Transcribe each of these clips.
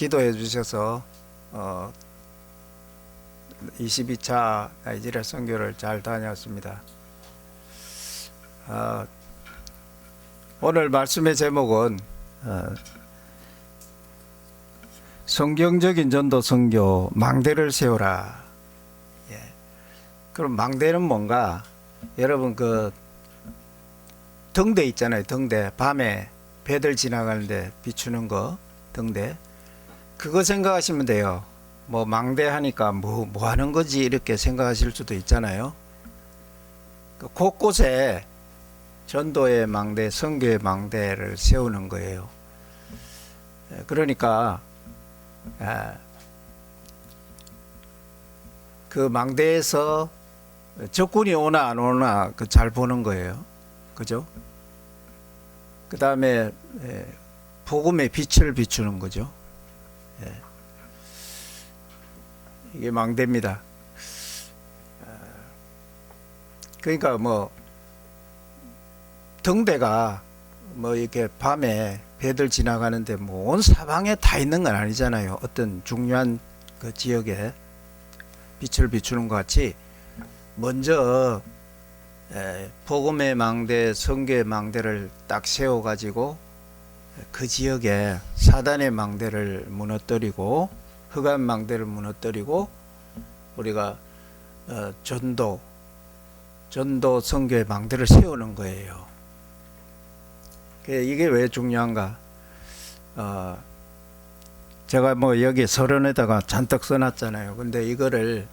기도해 주셔서 22차 나이지리아 선교를 잘 다녀왔습니다. 오늘 말씀의 제목은 성경적인 전도 선교 망대를 세우라. 그럼 망대는 뭔가? 여러분 등대 있잖아요. 등대, 밤에 배들 지나가는데 비추는 거, 등대. 그거 생각하시면 돼요. 뭐 망대 하니까 뭐 하는 거지 이렇게 생각하실 수도 있잖아요. 곳곳에 전도의 망대, 선교의 망대를 세우는 거예요. 그러니까 그 망대에서 적군이 오나 안 오나 잘 보는 거예요. 그죠? 그 다음에 복음의 빛을 비추는 거죠. 이게 망대입니다. 그러니까 등대가 이렇게 밤에 배들 지나가는데 온 사방에 다 있는 건 아니잖아요. 어떤 중요한 그 지역에 빛을 비추는 것 같이 먼저 복음의 망대, 선교의 망대를 딱 세워 가지고 그 지역에 사단의 망대를 무너뜨리고 흑암 망대를 무너뜨리고 우리가 전도 선교의 망대를 세우는 거예요. 이게 왜 중요한가? 제가 여기 서론에다가 잔뜩 써놨잖아요. 근데 이거를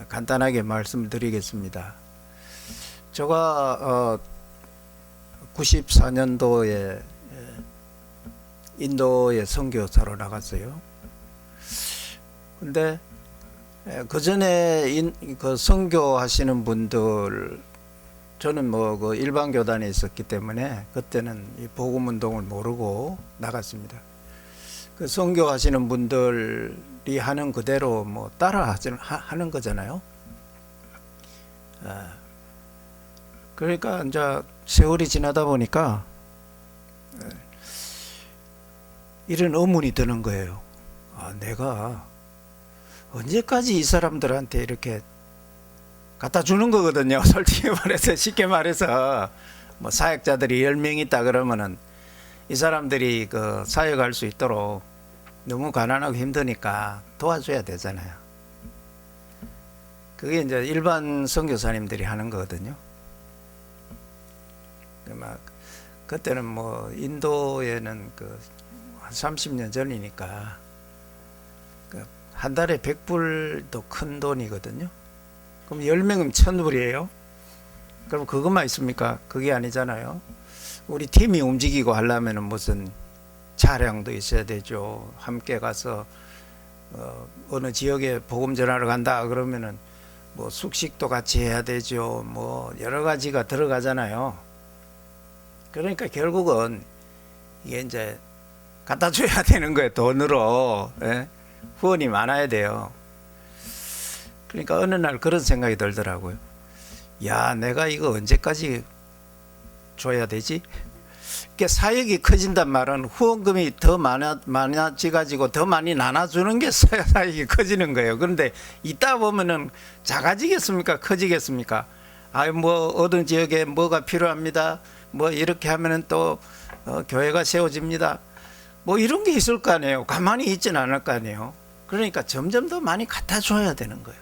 간단하게 말씀드리겠습니다. 제가 94년도에 인도에 선교사로 나갔어요. 근데 그 전에 그 선교하시는 분들, 저는 그 일반 교단에 있었기 때문에 그때는 이 복음 운동을 모르고 나갔습니다. 그 선교하시는 분들이 하는 그대로 따라 하는 거잖아요. 그러니까 이제 세월이 지나다 보니까 이런 의문이 드는 거예요. 내가 언제까지 이 사람들한테 이렇게 갖다 주는 거거든요. 솔직히 말해서, 쉽게 말해서 사역자들이 10명 있다 그러면은 이 사람들이 그 사역할 수 있도록 너무 가난하고 힘드니까 도와줘야 되잖아요. 그게 이제 일반 선교사님들이 하는 거거든요. 그때는 인도에는 한 30년 전이니까 한 달에 100불도 큰 돈이거든요. 그럼 10명이면 1000불이에요. 그럼 그것만 있습니까? 그게 아니잖아요. 우리 팀이 움직이고 하려면 무슨 차량도 있어야 되죠. 함께 가서 어느 지역에 복음 전하러 간다 그러면은 숙식도 같이 해야 되죠. 여러 가지가 들어가잖아요. 그러니까 결국은 이게 이제 갖다 줘야 되는 거예요. 돈으로. 후원이 많아야 돼요. 그러니까 어느 날 그런 생각이 들더라고요. 야, 내가 이거 언제까지 줘야 되지? 사역이 커진단 말은 후원금이 더 많아지가지고 더 많이 나눠주는 게 사역이 커지는 거예요. 그런데 있다 보면은 작아지겠습니까? 커지겠습니까? 어떤 지역에 뭐가 필요합니다. 이렇게 하면은 또 교회가 세워집니다. 이런 게 있을 거 아니에요. 가만히 있지는 않을 거 아니에요. 그러니까 점점 더 많이 갖다 줘야 되는 거예요.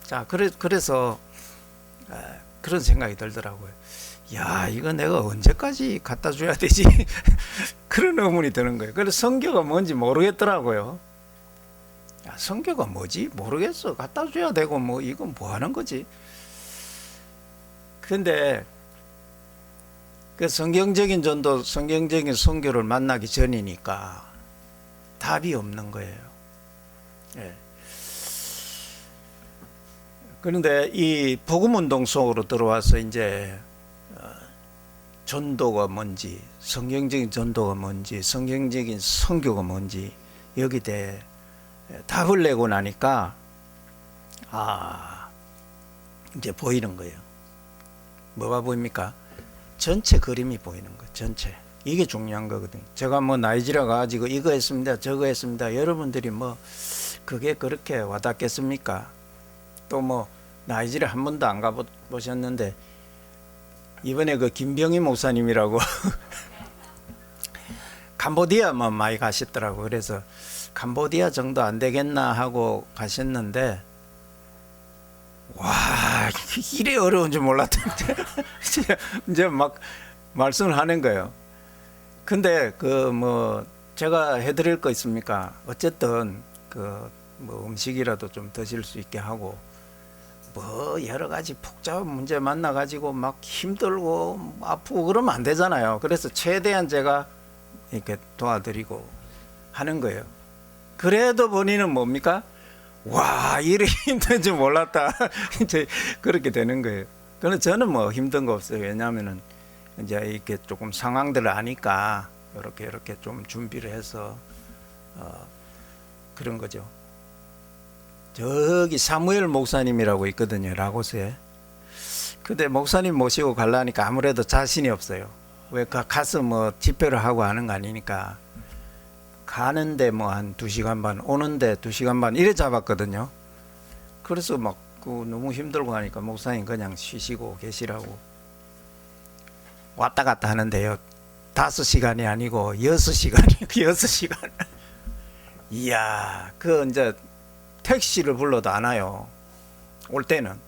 자, 그래서 그런 생각이 들더라고요. 야, 이거 내가 언제까지 갖다 줘야 되지? 그런 의문이 드는 거예요. 그래서 선교가 뭔지 모르겠더라고요. 야, 선교가 뭐지? 모르겠어. 갖다 줘야 되고 이건 뭐 하는 거지? 근데 그 성경적인 전도, 성경적인 선교를 만나기 전이니까 답이 없는 거예요. 그런데 이 복음운동 속으로 들어와서 이제 전도가 뭔지, 성경적인 전도가 뭔지, 성경적인 선교가 뭔지 여기에 대해 답을 내고 나니까 이제 보이는 거예요. 뭐가 보입니까? 전체 그림이 보이는 거예요. 전체. 이게 중요한 거거든요. 제가 뭐 나이지리아 가지고 이거 했습니다, 저거 했습니다. 여러분들이 뭐 그게 그렇게 와닿겠습니까? 또 뭐 나이지리아 한 번도 안 가보셨는데 이번에 그 김병희 목사님이라고 캄보디아만 많이 가셨더라고. 그래서 캄보디아 정도 안 되겠나 하고 가셨는데 와 이래 어려운 줄 몰랐던데 이제 막 말씀을 하는 거예요. 근데 그 뭐 제가 해드릴 거 있습니까? 어쨌든 그 뭐 음식이라도 좀 드실 수 있게 하고 뭐 여러 가지 복잡한 문제 만나 가지고 막 힘들고 아프고 그러면 안 되잖아요. 그래서 최대한 제가 이렇게 도와드리고 하는 거예요. 그래도 본인은 뭡니까? 와 이래 힘든 줄 몰랐다. 이제 그렇게 되는 거예요. 그런데 저는 뭐 힘든 거 없어요. 왜냐하면은 이제 이렇게 조금 상황들을 아니까 이렇게 좀 준비를 해서 그런 거죠. 저기 사무엘 목사님이라고 있거든요, 라고스에. 근데 목사님 모시고 가려니까 아무래도 자신이 없어요. 왜 가서 뭐 집회를 하고 하는 거 아니니까. 가는데 뭐 한 2시간 반, 오는데 2시간 반 이래 잡았거든요. 그래서 막 너무 힘들고 하니까 목사님 그냥 쉬시고 계시라고. 왔다 갔다 하는데요. 5시간이 아니고 6시간이요. 6시간. 이야, 그 이제 택시를 불러도 안 와요. 올 때는.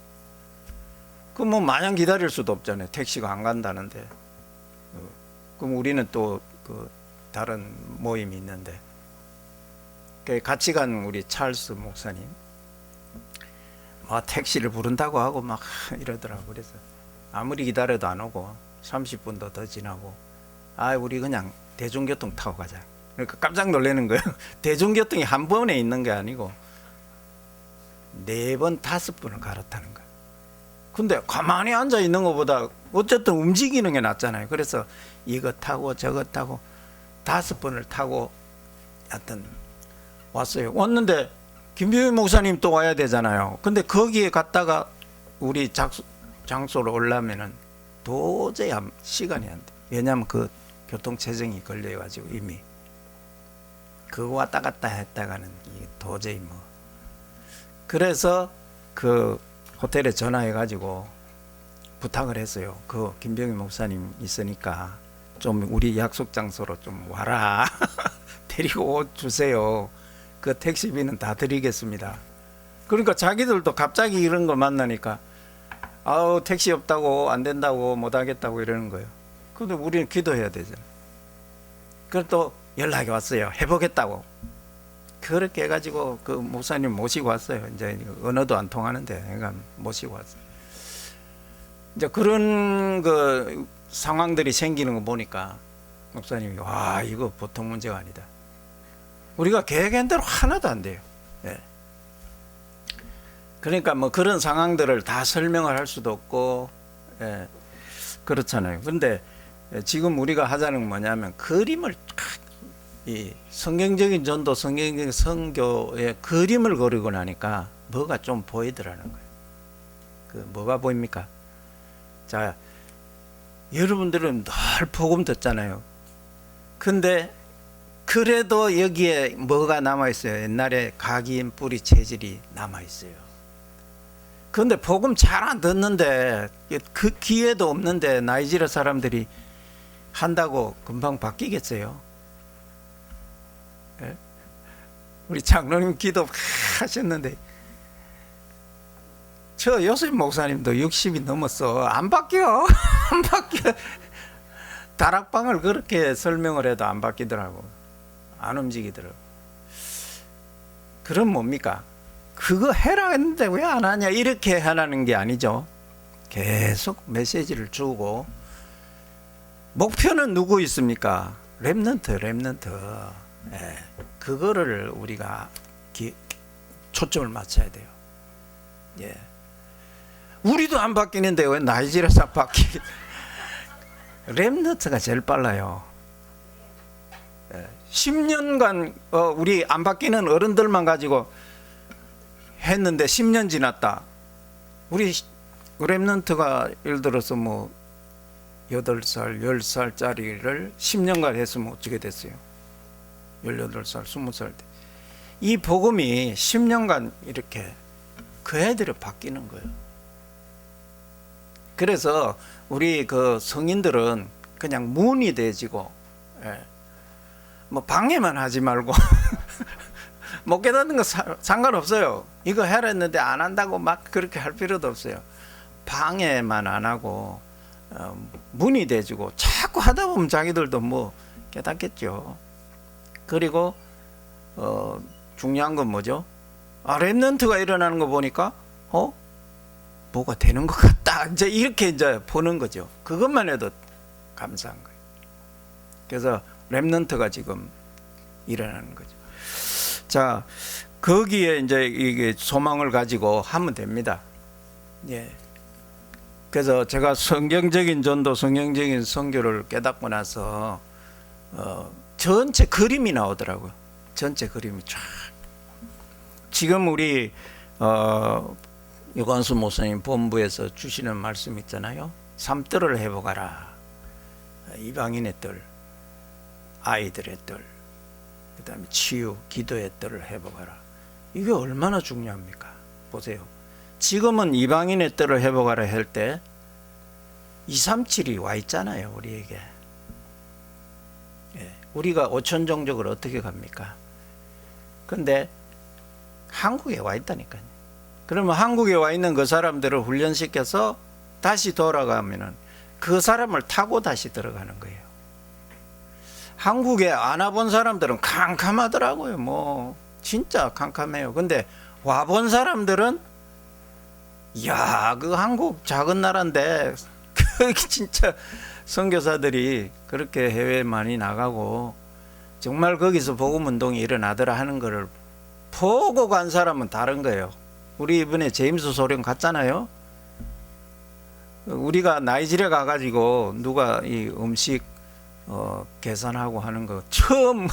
그 뭐 마냥 기다릴 수도 없잖아요. 택시가 안 간다는데. 그럼 우리는 또 그 다른 모임이 있는데. 같이 간 우리 찰스 목사님. 뭐 택시를 부른다고 하고 막 이러더라고. 그래서 아무리 기다려도 안 오고 30분도 더 지나고 우리 그냥 대중교통 타고 가자. 그러니까 깜짝 놀라는 거예요. 대중교통이 한 번에 있는 게 아니고 4번, 5번을 갈아타는 거예요. 근데 가만히 앉아 있는 것보다 어쨌든 움직이는 게 낫잖아요. 그래서 이거 타고 저거 타고 5번을 타고 하여튼 왔어요. 왔는데 김병희 목사님 또 와야 되잖아요. 근데 거기에 갔다가 우리 장소로 오려면은 도저히 시간이 안 돼. 왜냐하면 그 교통체증이 걸려가지고 이미 그거 왔다 갔다 했다가는 이게 도저히 뭐. 그래서 그 호텔에 전화해가지고 부탁을 했어요. 그 김병희 목사님 있으니까 좀 우리 약속 장소로 좀 와라. 데리고 주세요. 그 택시비는 다 드리겠습니다. 그러니까 자기들도 갑자기 이런 거 만나니까 택시 없다고 안 된다고 못 하겠다고 이러는 거예요. 근데 우리는 기도해야 되잖아요. 그래서 또 연락이 왔어요. 해보겠다고. 그렇게 해가지고 그 목사님 모시고 왔어요. 이제 언어도 안 통하는데 그러니까 모시고 왔어요. 이제 그런 그 상황들이 생기는 거 보니까 목사님이 와 이거 보통 문제가 아니다. 우리가 계획한 대로 하나도 안 돼요. 예. 그러니까 뭐 그런 상황들을 다 설명을 할 수도 없고 그렇잖아요. 그런데 지금 우리가 하자는 건 뭐냐면 그림을 이 성경적인 전도, 성경적인 선교의 그림을 그리고 나니까 뭐가 좀 보이더라는 거예요. 그 뭐가 보입니까? 자, 여러분들은 늘 복음 듣잖아요. 근데 그래도 여기에 뭐가 남아있어요? 옛날에 각인 뿌리 체질이 남아있어요. 그런데 복음 잘 안 듣는데 그 기회도 없는데 나이지리아 사람들이 한다고 금방 바뀌겠어요? 예? 우리 장로님 기도 하셨는데 저 요셉 목사님도 60이 넘었어. 안 바뀌어. 안 바뀌어. 다락방을 그렇게 설명을 해도 안 바뀌더라고. 안 움직이더라고. 그럼 뭡니까? 그거 해라 했는데 왜 안 하냐 이렇게 하라는 게 아니죠. 계속 메시지를 주고 목표는 누구 있습니까? 렘넌트. 예, 그거를 우리가 초점을 맞춰야 돼요. 예. 우리도 안 바뀌는데 왜 나이지리아에서 바뀌? 렘넌트가 제일 빨라요. 10년간 우리 안 바뀌는 어른들만 가지고 했는데 10년 지났다. 우리 렘넌트가 예를 들어서 뭐 8살, 10살짜리를 10년간 했으면 어떻게 됐어요? 18살, 20살 때. 이 복음이 10년간 이렇게 그 애들이 바뀌는 거예요. 그래서 우리 그 성인들은 그냥 문이 돼지고, 예. 뭐 방해만 하지 말고 못 깨닫는 거 상관없어요. 이거 해라 했는데 안 한다고 막 그렇게 할 필요도 없어요. 방해만 안 하고 문이 돼지고 자꾸 하다 보면 자기들도 뭐 깨닫겠죠. 그리고 중요한 건 뭐죠? 렘넌트가 일어나는 거 보니까 뭐가 되는 것 같다. 이제 이렇게 이제 보는 거죠. 그것만 해도 감사한 거예요. 그래서 렘넌트가 지금 일어나는 거죠. 자, 거기에 이제 이게 소망을 가지고 하면 됩니다. 예. 그래서 제가 성경적인 전도, 성경적인 선교를 깨닫고 나서 전체 그림이 나오더라고요. 전체 그림이 쫙. 지금 우리 유관수 목사님 본부에서 주시는 말씀 있잖아요. 삶들을 회복하라. 이방인의 뜰, 아이들의 뜰, 그 다음에 치유, 기도의 뜰을 회복하라. 이게 얼마나 중요합니까? 보세요. 지금은 이방인의 뜰을 회복하라 할 때 237이 와 있잖아요, 우리에게. 예, 우리가 오천종족을 어떻게 갑니까? 근데 한국에 와 있다니까요. 그러면 한국에 와 있는 그 사람들을 훈련시켜서 다시 돌아가면은 그 사람을 타고 다시 들어가는 거예요. 한국에 안 와본 사람들은 캄캄하더라고요. 뭐 진짜 캄캄해요. 근데 와본 사람들은 이야, 그 한국 작은 나라인데 진짜 선교사들이 그렇게 해외에 많이 나가고 정말 거기서 복음 운동이 일어나더라 하는 거를 보고 간 사람은 다른 거예요. 우리 이번에 제임스 소련 갔잖아요. 우리가 나이지리아 가가지고 누가 이 음식 계산하고 하는 거 처음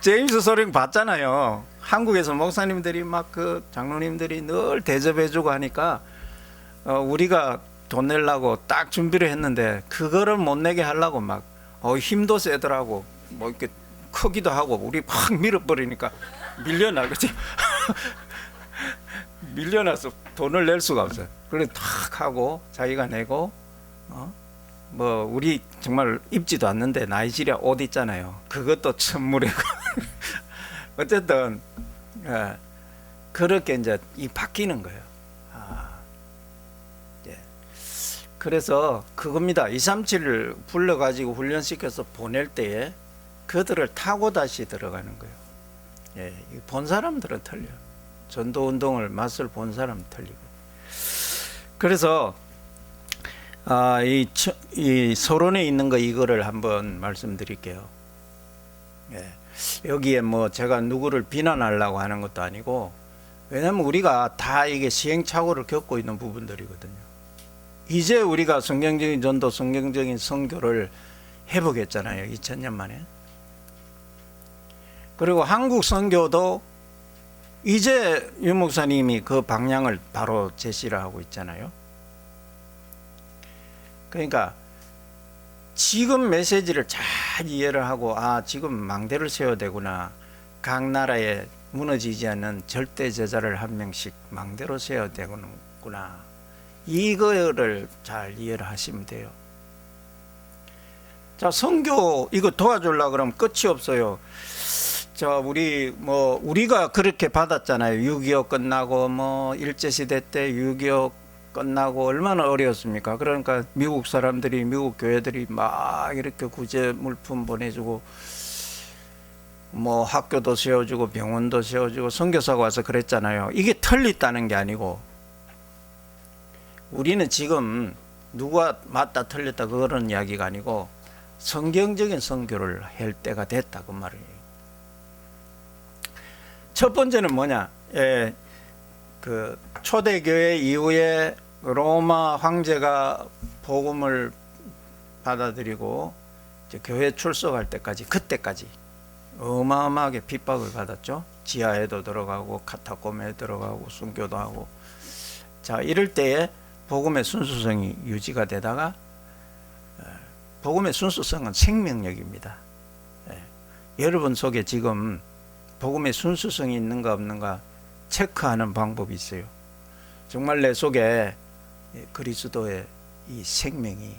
제임스 소련 봤잖아요. 한국에서 목사님들이 막 그 장로님들이 늘 대접해주고 하니까 우리가 돈 내려고 딱 준비를 했는데 그거를 못 내게 하려고 막 힘도 세더라고. 뭐 이렇게 크기도 하고 우리 팍 밀어버리니까 밀려나, 그치? 밀려나서 돈을 낼 수가 없어요. 그래 탁 하고 자기가 내고 뭐 우리 정말 입지도 않는데 나이지리아 옷 있잖아요. 그것도 천물이고 어쨌든 그렇게 이제 이 바뀌는 거예요. 예. 그래서 그겁니다. 237을 불러가지고 훈련시켜서 보낼 때에 그들을 타고 다시 들어가는 거예요. 예. 본 사람들은 틀려요. 전도 운동을 맛을 본 사람은 틀리고. 그래서 이 서론에 있는 거 이거를 한번 말씀드릴게요. 예. 여기에 뭐 제가 누구를 비난하려고 하는 것도 아니고, 왜냐면 우리가 다 이게 시행착오를 겪고 있는 부분들이거든요. 이제 우리가 성경적인 전도, 성경적인 선교를 회복했잖아요. 2000년 만에. 그리고 한국 선교도 이제 유 목사님이 그 방향을 바로 제시를 하고 있잖아요. 그러니까 지금 메시지를 잘 이해를 하고 지금 망대를 세워야 되구나. 각 나라에 무너지지 않는 절대 제자를 한 명씩 망대로 세워야 되구나. 이거를 잘 이해를 하시면 돼요. 자, 선교 이거 도와주려고 그러면 끝이 없어요. 자, 우리가 그렇게 받았잖아요. 6.25 끝나고 뭐 일제시대 때 6.25 끝나고 얼마나 어려웠습니까? 그러니까 미국 사람들이, 미국 교회들이 막 이렇게 구제 물품 보내주고 뭐 학교도 세워주고 병원도 세워주고 선교사가 와서 그랬잖아요. 이게 틀렸다는 게 아니고, 우리는 지금 누가 맞다 틀렸다 그런 이야기가 아니고 성경적인 선교를 할 때가 됐다 그 말이에요. 첫 번째는 뭐냐? 그 초대교회 이후에 로마 황제가 복음을 받아들이고 이제 교회 출석할 때까지, 그때까지 어마어마하게 핍박을 받았죠. 지하에도 들어가고 카타콤에 들어가고 순교도 하고. 자, 이럴 때에 복음의 순수성이 유지가 되다가 복음의 순수성은 생명력입니다. 예. 여러분 속에 지금 복음의 순수성이 있는가 없는가 체크하는 방법이 있어요. 정말 내 속에 그리스도의 이 생명이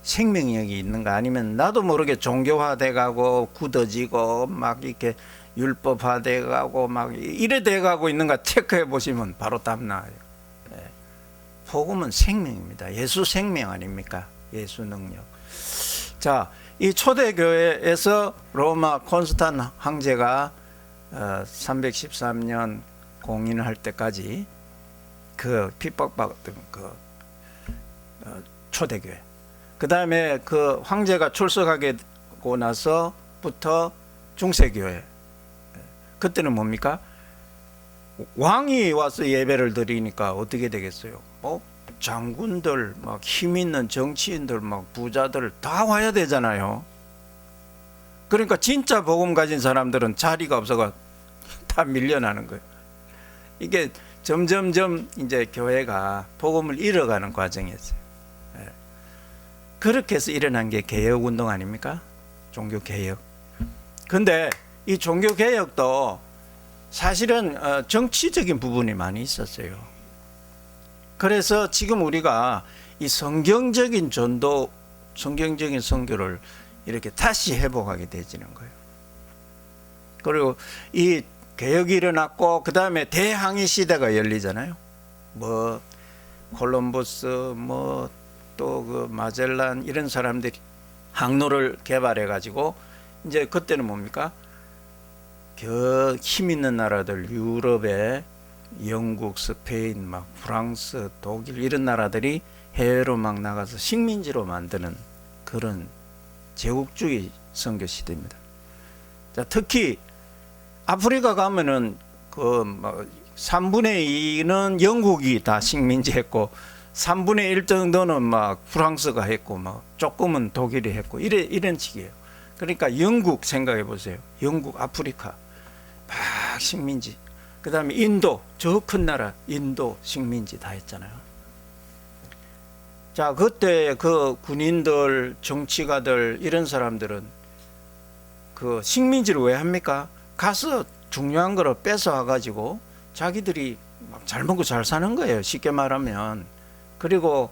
생명력이 있는가, 아니면 나도 모르게 종교화돼 가고 굳어지고 막 이렇게 율법화돼 가고 막 이래 돼 가고 있는가 체크해 보시면 바로 답 나와요. 예. 복음은 생명입니다. 예수 생명 아닙니까? 예수 능력. 자, 이 초대교회에서 로마 콘스탄 황제가 313년 공인할 때까지 그 핍박받던 그 초대교회, 그 다음에 그 황제가 출석하게 되고 나서부터 중세교회, 그때는 뭡니까? 왕이 와서 예배를 드리니까 어떻게 되겠어요? 장군들, 막 힘 있는 정치인들, 막 부자들 다 와야 되잖아요. 그러니까 진짜 복음 가진 사람들은 자리가 없어가 다 밀려나는 거예요. 이게 점점점 이제 교회가 복음을 잃어가는 과정이었어요. 예. 그렇게 해서 일어난 게 개혁운동 아닙니까? 종교개혁. 근데 이 종교개혁도 사실은 정치적인 부분이 많이 있었어요. 그래서 지금 우리가 이 성경적인 전도, 성경적인 선교를 이렇게 다시 회복하게 되지는 거예요. 그리고 이 개혁이 일어났고, 그 다음에 대항해 시대가 열리잖아요. 뭐 콜럼버스, 뭐 또 그 마젤란 이런 사람들이 항로를 개발해 가지고 이제 그때는 뭡니까? 그 힘 있는 나라들, 유럽의 영국, 스페인, 막 프랑스, 독일 이런 나라들이 해외로 막 나가서 식민지로 만드는 그런 제국주의 선교 시대입니다. 자, 특히 아프리카 가면은 그 뭐 3분의 2는 영국이 다 식민지했고 3분의 1 정도는 막 프랑스가 했고 막 조금은 독일이 했고 이런 식이에요. 그러니까 영국 생각해 보세요. 영국, 아프리카 막 식민지. 그 다음에 인도, 저 큰 나라 인도 식민지 다 했잖아요. 자, 그때 그 군인들, 정치가들 이런 사람들은 그 식민지를 왜 합니까? 가서 중요한 거를 뺏어와 가지고 자기들이 막 잘 먹고 잘 사는 거예요. 쉽게 말하면. 그리고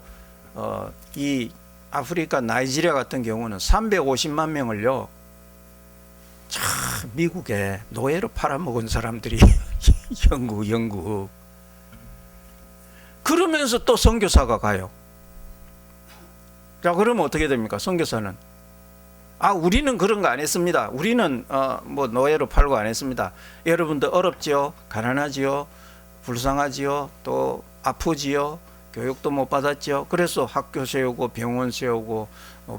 이 아프리카 나이지리아 같은 경우는 350만 명을요, 참 미국에 노예로 팔아먹은 사람들이 영국. 그러면서 또 선교사가 가요. 자, 그러면 어떻게 됩니까? 선교사는 우리는 그런 거 안 했습니다. 우리는 뭐 노예로 팔고 안 했습니다. 여러분들 어렵지요, 가난하지요, 불쌍하지요, 또 아프지요, 교육도 못 받았지요. 그래서 학교 세우고 병원 세우고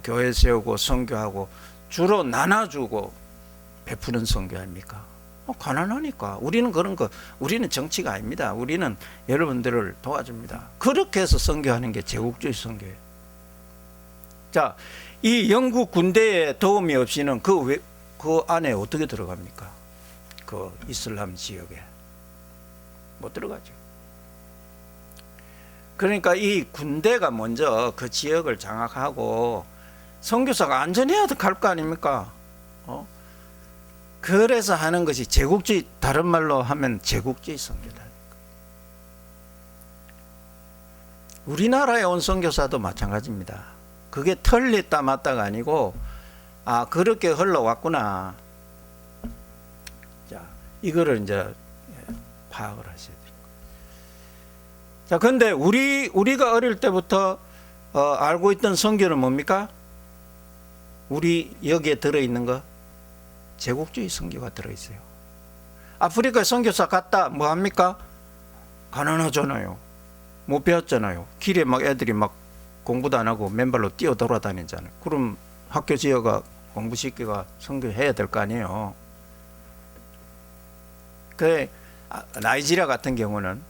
교회 세우고 선교하고 주로 나눠주고 베푸는 선교 아닙니까? 가난하니까. 우리는 그런 거, 우리는 정치가 아닙니다. 우리는 여러분들을 도와줍니다. 그렇게 해서 선교하는 게 제국주의 선교예요. 자, 이 영국 군대의 도움이 없이는 그 안에 어떻게 들어갑니까? 그 이슬람 지역에 못 들어가죠. 그러니까 이 군대가 먼저 그 지역을 장악하고 선교사가 안전해야 갈 거 아닙니까? 그래서 하는 것이 제국주의, 다른 말로 하면 제국주의 선교다. 우리나라에 온 선교사도 마찬가지입니다. 그게 틀렸다 맞다가 아니고 그렇게 흘러왔구나. 자, 이거를 이제 파악을 하셔야 돼요. 자, 근데 우리가 어릴 때부터 알고 있던 선교는 뭡니까? 우리 여기에 들어있는 거 제국주의 선교가 들어있어요. 아프리카 선교사 갔다 뭐 합니까? 가난하잖아요. 못 배웠잖아요. 길에 막 애들이 막 공부도 안 하고 맨발로 뛰어 돌아다니잖아요. 그럼 학교 지어가 공부시키가 선교해야 될 거 아니에요. 그 나이지리아 같은 경우는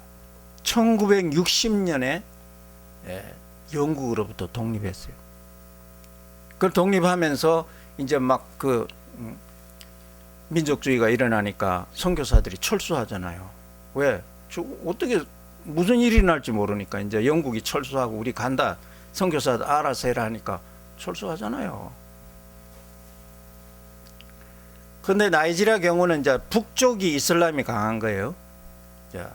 1960년에 영국으로부터 독립했어요. 그걸 독립하면서 이제 막 그 민족주의가 일어나니까 선교사들이 철수하잖아요. 왜? 어떻게 무슨 일이 날지 모르니까 이제 영국이 철수하고 우리 간다. 선교사들 알아서 해라 하니까 철수하잖아요. 근데 나이지리아 경우는 이제 북쪽이 이슬람이 강한 거예요. 자,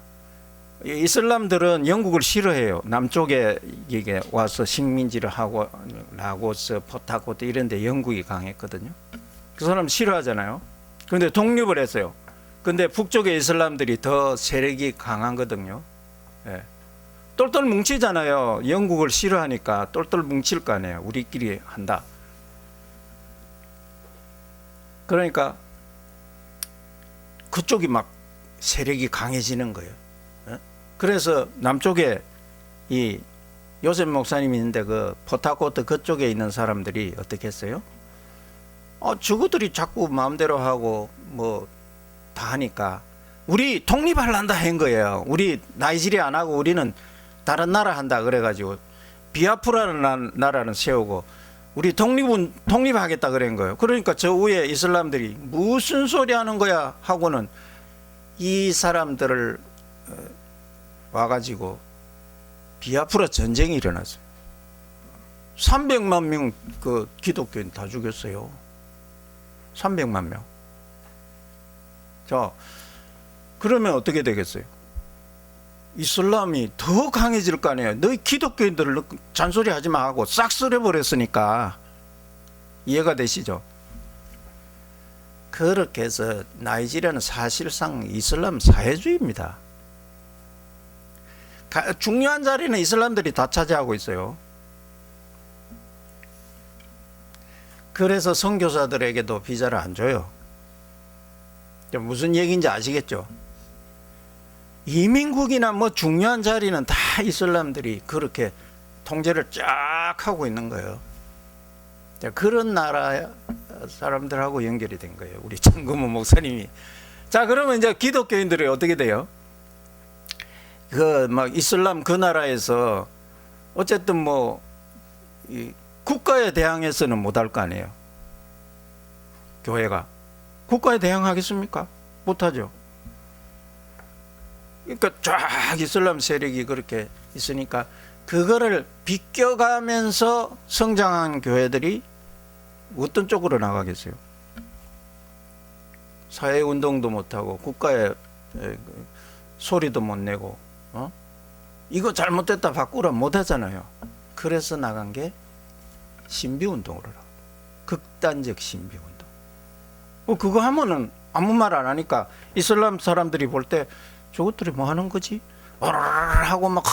이슬람들은 영국을 싫어해요. 남쪽에 이게 와서 식민지를 하고 라고스, 포타코트 이런 데 영국이 강했거든요. 그 사람 싫어하잖아요. 근데 독립을 했어요. 근데 북쪽의 이슬람들이 더 세력이 강하거든요. 예. 똘똘 뭉치잖아요. 영국을 싫어하니까 똘똘 뭉칠 거 아니에요. 우리끼리 한다. 그러니까 그쪽이 막 세력이 강해지는 거예요. 예? 그래서 남쪽에 이 요셉 목사님이 있는데 그 포타코트 그쪽에 있는 사람들이 어떻게 했어요? 저거들이 자꾸 마음대로 하고 뭐 다 하니까 우리 독립하려한다 한 거예요. 우리 나이지리아 안 하고 우리는 다른 나라 한다 그래가지고 비아프라는 나라는 세우고 우리 독립하겠다 그런 거예요. 그러니까 저 위에 이슬람들이 무슨 소리 하는 거야 하고는 이 사람들을 와가지고 비아프라 전쟁이 일어났어요. 300만 명 그 기독교인 다 죽였어요. 300만 명. 자, 그러면 어떻게 되겠어요? 이슬람이 더 강해질 거 아니에요. 너희 기독교인들을 잔소리 하지 마 하고 싹 쓸어버렸으니까. 이해가 되시죠? 그렇게 해서 나이지리아는 사실상 이슬람 사회주의입니다. 중요한 자리는 이슬람들이 다 차지하고 있어요. 그래서 선교사들에게도 비자를 안 줘요. 무슨 얘기인지 아시겠죠? 이민국이나 뭐 중요한 자리는 다 이슬람들이 그렇게 통제를 쫙 하고 있는 거예요. 그런 나라 사람들하고 연결이 된 거예요. 우리 정금호 목사님이. 자, 그러면 이제 기독교인들이 어떻게 돼요? 그 막 이슬람 그 나라에서 어쨌든 뭐 이 국가에 대항해서는 못할 거 아니에요. 교회가 국가에 대항하겠습니까? 못하죠. 그러니까 쫙 이슬람 세력이 그렇게 있으니까 그거를 비껴가면서 성장한 교회들이 어떤 쪽으로 나가겠어요? 사회운동도 못하고 국가에 소리도 못 내고 이거 잘못됐다 바꾸라 못하잖아요. 그래서 나간 게 신비운동으로 나가. 극단적 신비운동. 그거 하면은 아무 말 안 하니까 이슬람 사람들이 볼 때 저것들이 뭐 하는 거지? 하고 막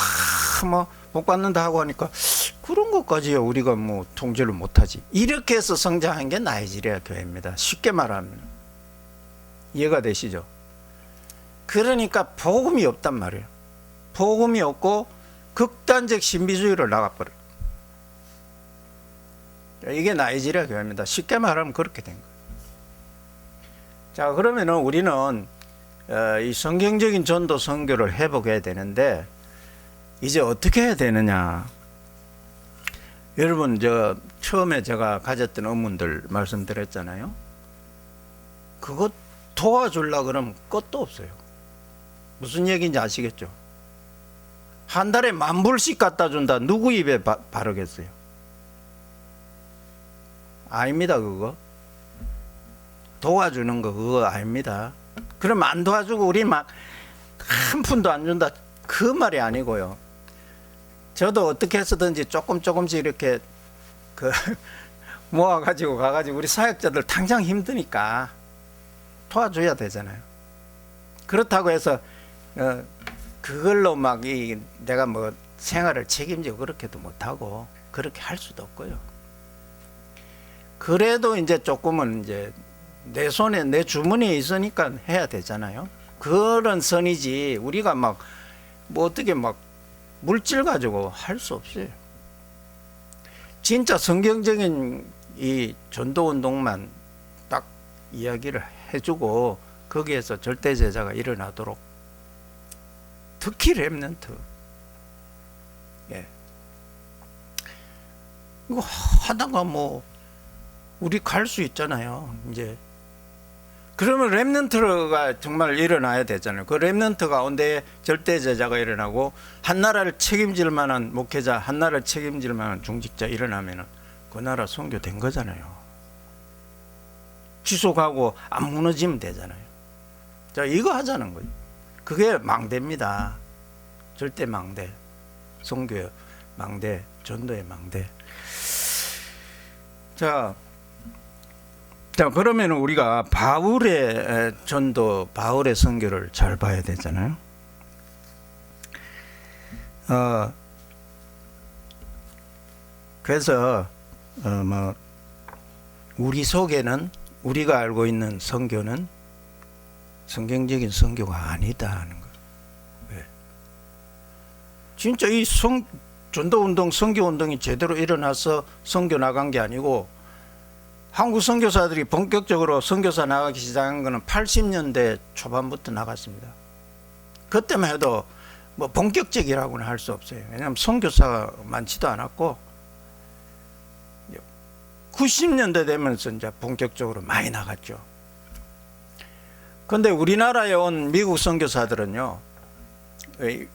복 받는다 하고 하니까 그런 것까지요 우리가 뭐 통제를 못하지. 이렇게 해서 성장한 게 나이지리아 교회입니다. 쉽게 말하면. 이해가 되시죠? 그러니까 복음이 없단 말이에요. 복음이 없고 극단적 신비주의로 나가버려요. 이게 나이지리아 교회입니다. 쉽게 말하면 그렇게 된 거예요. 자, 그러면은 우리는 이 성경적인 전도 선교를 해보게 되는데 이제 어떻게 해야 되느냐? 여러분 처음에 제가 가졌던 의문들 말씀드렸잖아요. 그거 도와주려고 그러면 끝도 없어요. 무슨 얘기인지 아시겠죠? 한 달에 10,000불씩 갖다 준다. 누구 입에 바르겠어요? 아닙니다. 그거 도와주는 거 그거 아닙니다. 그럼 안 도와주고 우리 막 한 푼도 안 준다 그 말이 아니고요. 저도 어떻게 해서든지 조금씩 이렇게 모아가지고 가가지고 우리 사역자들 당장 힘드니까 도와줘야 되잖아요. 그렇다고 해서 그걸로 막 내가 뭐 생활을 책임지고 그렇게도 못하고 그렇게 할 수도 없고요. 그래도 이제 조금은 이제 내 손에 내 주머니에 있으니까 해야 되잖아요. 그런 선이지 우리가 막 뭐 어떻게 막 물질 가지고 할 수 없어요. 진짜 성경적인 이 전도운동만 딱 이야기를 해주고 거기에서 절대 제자가 일어나도록, 특히 렘넌트. 예. 이거 하다가 뭐 우리 갈 수 있잖아요. 이제 그러면 렘넌트가 정말 일어나야 되잖아요. 그 렘넌트 가운데 절대 제자가 일어나고 한 나라를 책임질 만한 목회자, 한 나라를 책임질 만한 중직자 일어나면은 그 나라 선교된 거잖아요. 지속하고 안 무너지면 되잖아요. 자, 이거 하자는 거예요. 그게 망대입니다. 절대 망대. 선교의 망대, 전도의 망대. 자, 그러면 우리가 바울의 전도, 바울의 선교를 잘 봐야 되잖아요. 그래서 우리 속에는, 우리가 알고 있는 선교는 성경적인 선교가 아니다 하는 거예요. 왜? 진짜 이 전도운동, 선교운동이 제대로 일어나서 선교 나간 게 아니고, 한국 선교사들이 본격적으로 선교사 나가기 시작한 거는 80년대 초반부터 나갔습니다. 그때만 해도 뭐 본격적이라고는 할 수 없어요. 왜냐하면 선교사가 많지도 않았고, 90년대 되면서 이제 본격적으로 많이 나갔죠. 근데 우리나라에 온 미국 선교사들은요,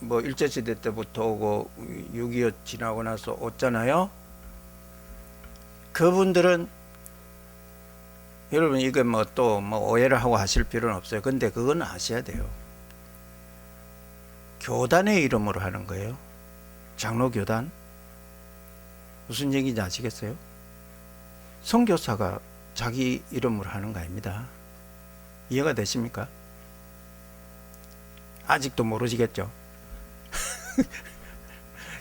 뭐 일제시대 때부터 오고 6.25 지나고 나서 왔잖아요. 그분들은, 여러분 이게 뭐 또 뭐 오해를 하고 하실 필요는 없어요. 근데 그건 아셔야 돼요. 교단의 이름으로 하는 거예요. 장로교단. 무슨 얘기인지 아시겠어요? 선교사가 자기 이름으로 하는 거 아닙니다. 이해가 되십니까? 아직도 모르시겠죠?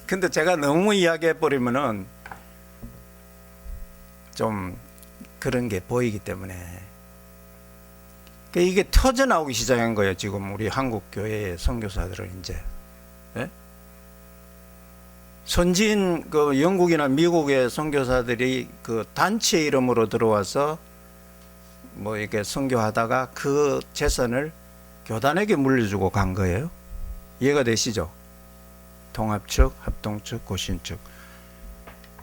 근데 제가 너무 이야기해 버리면은 좀 그런 게 보이기 때문에, 이게 터져 나오기 시작한 거예요. 지금 우리 한국 교회의 선교사들은 이제, 예? 선진 그 영국이나 미국의 선교사들이 그 단체 이름으로 들어와서 뭐 이렇게 선교하다가 그 재산을 교단에게 물려주고 간 거예요. 이해가 되시죠? 통합측, 합동측, 고신측.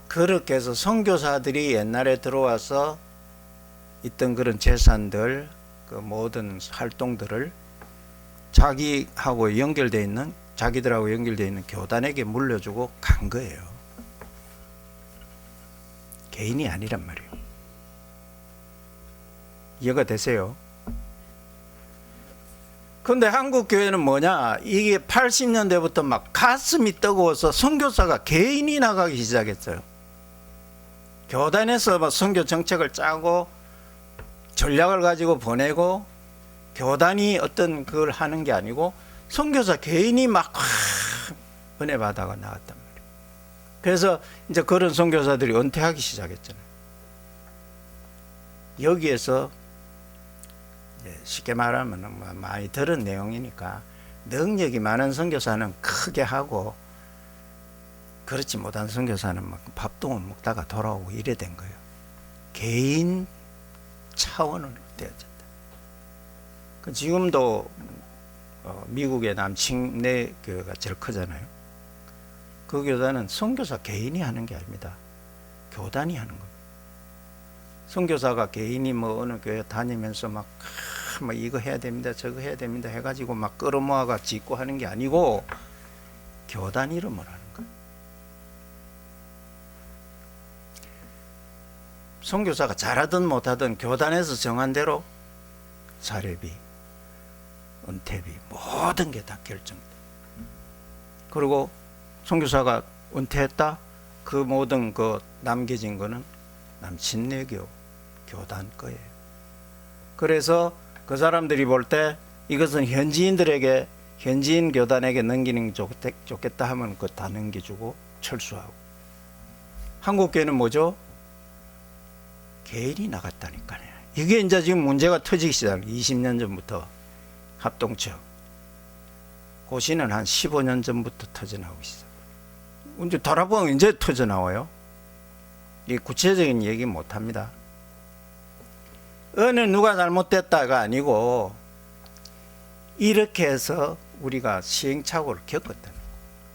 그렇게 해서 선교사들이 옛날에 들어와서 있던 그런 재산들, 그 모든 활동들을 자기하고 연결되어 있는, 자기들하고 연결되어 있는 교단에게 물려주고 간 거예요. 개인이 아니란 말이에요. 이해가 되세요? 근데 한국 교회는 뭐냐? 이게 80년대부터 막 가슴이 뜨거워서 선교사가 개인이 나가기 시작했어요. 교단에서 막 선교 정책을 짜고 전략을 가지고 보내고, 교단이 어떤 그걸 하는 게 아니고 선교사 개인이 막 은혜 받아가 나왔단 말이에요. 그래서 이제 그런 선교사들이 은퇴하기 시작했잖아요. 여기에서 쉽게 말하면 많이 들은 내용이니까, 능력이 많은 선교사는 크게 하고 그렇지 못한 선교사는 막 밥동은 먹다가 돌아오고 이래 된 거예요. 개인 차원으로 되어졌다. 지금도 미국의 남침내 교회가 제일 크잖아요. 그 교단은 선교사 개인이 하는 게 아닙니다. 교단이 하는 겁니다. 선교사가 개인이 뭐 어느 교회 다니면서 막 이거 해야 됩니다, 저거 해야 됩니다 해가지고 막 끌어모아가 짓고 하는 게 아니고 교단 이름으로 하는 거예요. 선교사가 잘하든 못하든 교단에서 정한 대로 사례비, 은퇴비 모든 게 다 결정돼. 그리고 선교사가 은퇴했다, 그 모든 그 남겨진 거는 남침내교 교단 거예요. 그래서 그 사람들이 볼 때 이것은 현지인들에게, 현지인 교단에게 넘기는 게 좋겠다 하면 그거 다 넘겨주고 철수하고. 한국 교회는 뭐죠? 개인이 나갔다니까요. 이게 이제 지금 문제가 터지기 시작해요. 20년 전부터 합동측. 고시는 한 15년 전부터 터져 나오기 시작해요. 이제 돌아보면 이제 터져 나와요. 이 구체적인 얘기 못 합니다. 어느 누가 잘못됐다가 아니고 이렇게 해서 우리가 시행착오를 겪었다는 거예요.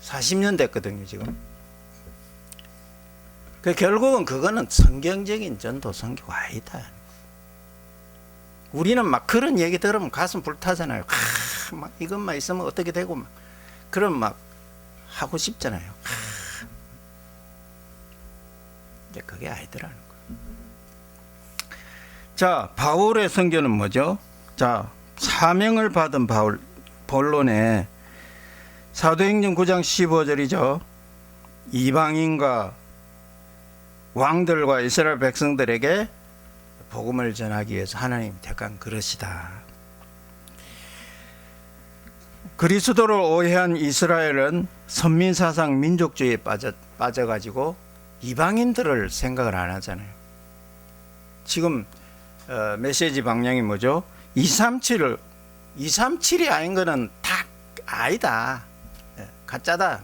40년 됐거든요 지금. 결국은 그거는 성경적인 전도 선교가 아니다. 우리는 막 그런 얘기 들으면 가슴 불타잖아요. 막 이것만 있으면 어떻게 되고 막 그럼 막 하고 싶잖아요. 이제 그게 아니더라는 거예요. 자, 바울의 선교는 뭐죠? 자, 사명을 받은 바울 본론에 사도행전 9장 15절이죠. 이방인과 왕들과 이스라엘 백성들에게 복음을 전하기 위해서 하나님 택한 그릇이다. 그리스도를 오해한 이스라엘은 선민사상 민족주의에 빠져가지고 이방인들을 생각을 안 하잖아요. 지금 메시지 방향이 뭐죠? 237이 아닌 거는 다 아니다. 가짜다.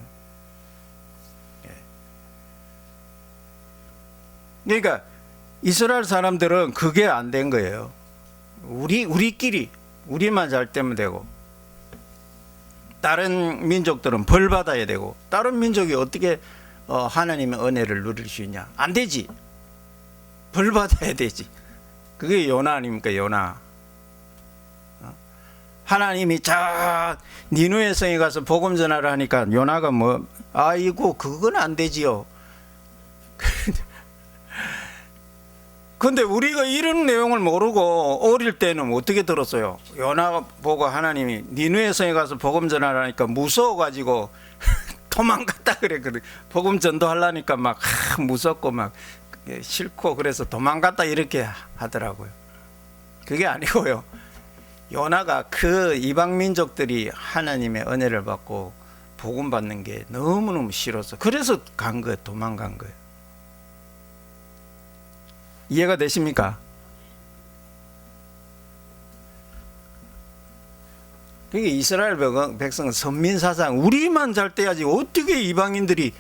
그러니까 이스라엘 사람들은 그게 안 된 거예요. 우리끼리 우리만 잘 되면 되고, 다른 민족들은 벌 받아야 되고, 다른 민족이 어떻게 하나님의 은혜를 누릴 수 있냐? 안 되지. 벌 받아야 되지. 그게 요나 아닙니까? 요나. 하나님이 자 니누의 성에 가서 복음 전하라 하니까 요나가 뭐 아이고 그건 안 되지요. 근데 우리가 이런 내용을 모르고 어릴 때는 어떻게 들었어요? 요나 보고 하나님이 니누의 성에 가서 복음 전하라 하니까 무서워가지고 도망갔다 그래. 복음 전도하려니까 막 무섭고 막 싫고 그래서 도망갔다 이렇게 하더라고요. 그게 아니고요. 요나가 그 이방 민족들이 하나님의 은혜를 받고 복음 받는 게 너무너무 싫어서 그래서 간 거예요. 도망간 거예요. 이해가 되십니까? 그게 이스라엘 백성은 선민사상 우리만 잘 돼야지 어떻게 이방인들이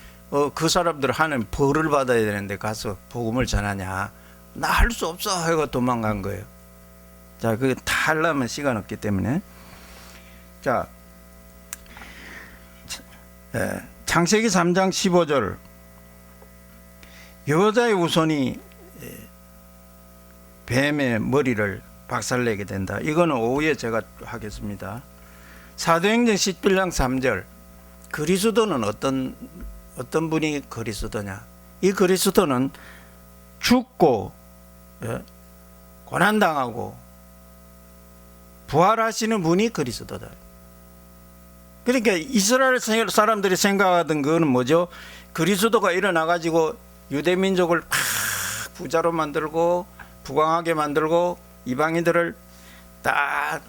그 사람들 하는 벌을 받아야 되는데 가서 복음을 전하냐. 나 할 수 없어 하고 도망간 거예요. 자, 그게 다 하려면 시간 없기 때문에. 자, 창세기 3장 15절. 여자의 우선이 뱀의 머리를 박살내게 된다. 이거는 오후에 제가 하겠습니다. 사도행전 11장 3절. 그리스도는 어떤 분이 그리스도냐? 이 그리스도는 죽고 고난당하고 부활하시는 분이 그리스도다. 그러니까 이스라엘 사람들이 생각하던 그거는 뭐죠? 그리스도가 일어나가지고 유대민족을 막 부자로 만들고 부강하게 만들고 이방인들을 딱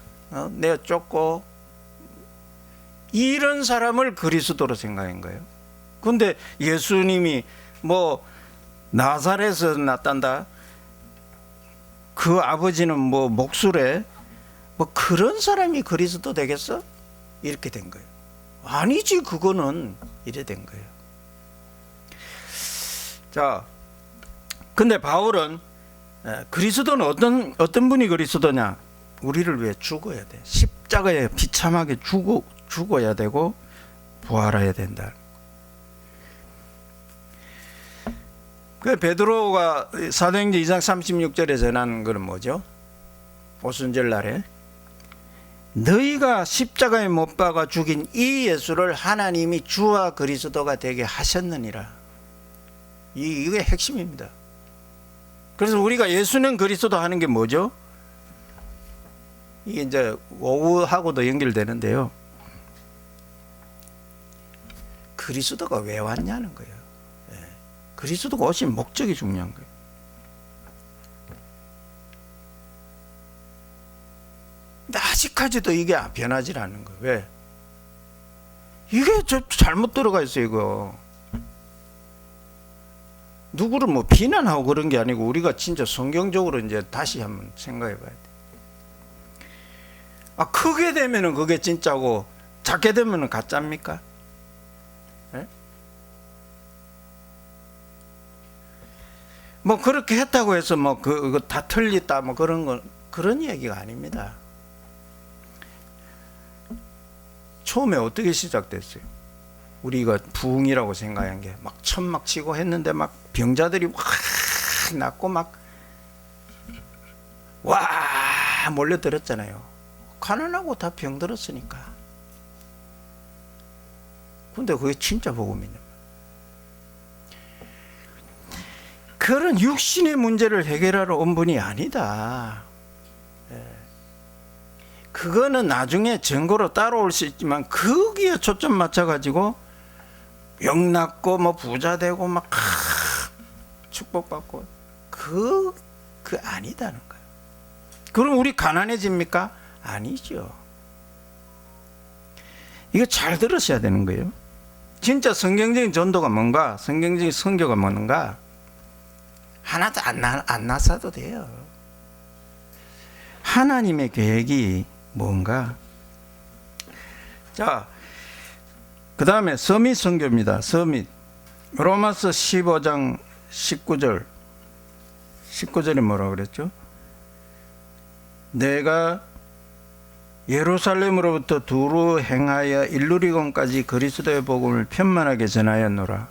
내어 쫓고 이런 사람을 그리스도로 생각한 거예요. 근데 예수님이 뭐 나사렛에서 났단다. 그 아버지는 뭐 목술에 뭐 그런 사람이 그리스도 되겠어? 이렇게 된 거예요. 아니지 그거는 이래 된 거예요. 자, 근데 바울은 그리스도는 어떤 분이 그리스도냐? 우리를 위해 죽어야 돼. 십자가에 비참하게 죽어야 되고 부활해야 된다. 그 베드로가 사도행전 2장 36절에 전한 것은 뭐죠? 오순절 날에 너희가 십자가에 못 박아 죽인 이 예수를 하나님이 주와 그리스도가 되게 하셨느니라. 이게 핵심입니다. 그래서 우리가 예수는 그리스도 하는 게 뭐죠? 이게 이제 오후하고도 연결되는데요. 그리스도가 왜 왔냐는 거예요. 그리스도가 오신 목적이 중요한 거예요. 근데 아직까지도 이게 변하지 않는 거예요. 왜? 이게 잘못 들어가 있어요, 이거. 누구를 뭐 비난하고 그런 게 아니고 우리가 진짜 성경적으로 이제 다시 한번 생각해 봐야 돼. 크게 되면은 그게 진짜고 작게 되면은 가짜입니까? 네? 뭐 그렇게 했다고 해서 뭐 그거 다 틀렸다 뭐 그런 얘기가 아닙니다. 처음에 어떻게 시작됐어요? 우리가 부흥이라고 생각한 게 막 천막 치고 했는데 막 병자들이 확 났고 막 와 몰려들었잖아요. 가난하고 다 병들었으니까. 근데 그게 진짜 복음이냐? 그런 육신의 문제를 해결하러 온 분이 아니다. 그거는 나중에 증거로 따라올 수 있지만 거기에 초점 맞춰가지고 영 낫고 뭐 부자 되고 막 축복받고 그 아니다는 거예요. 그럼 우리 가난해집니까? 아니죠. 이거 잘 들으셔야 되는 거예요. 진짜 성경적인 전도가 뭔가, 성경적인 선교가 뭔가 하나도 안 나서도 돼요. 하나님의 계획이 뭔가. 자, 그 다음에 서밋 선교입니다. 서밋. 로마서 15장 19절. 19절에 뭐라고 그랬죠? 내가 예루살렘으로부터 두루 행하여 일루리곤까지 그리스도의 복음을 편만하게 전하였노라.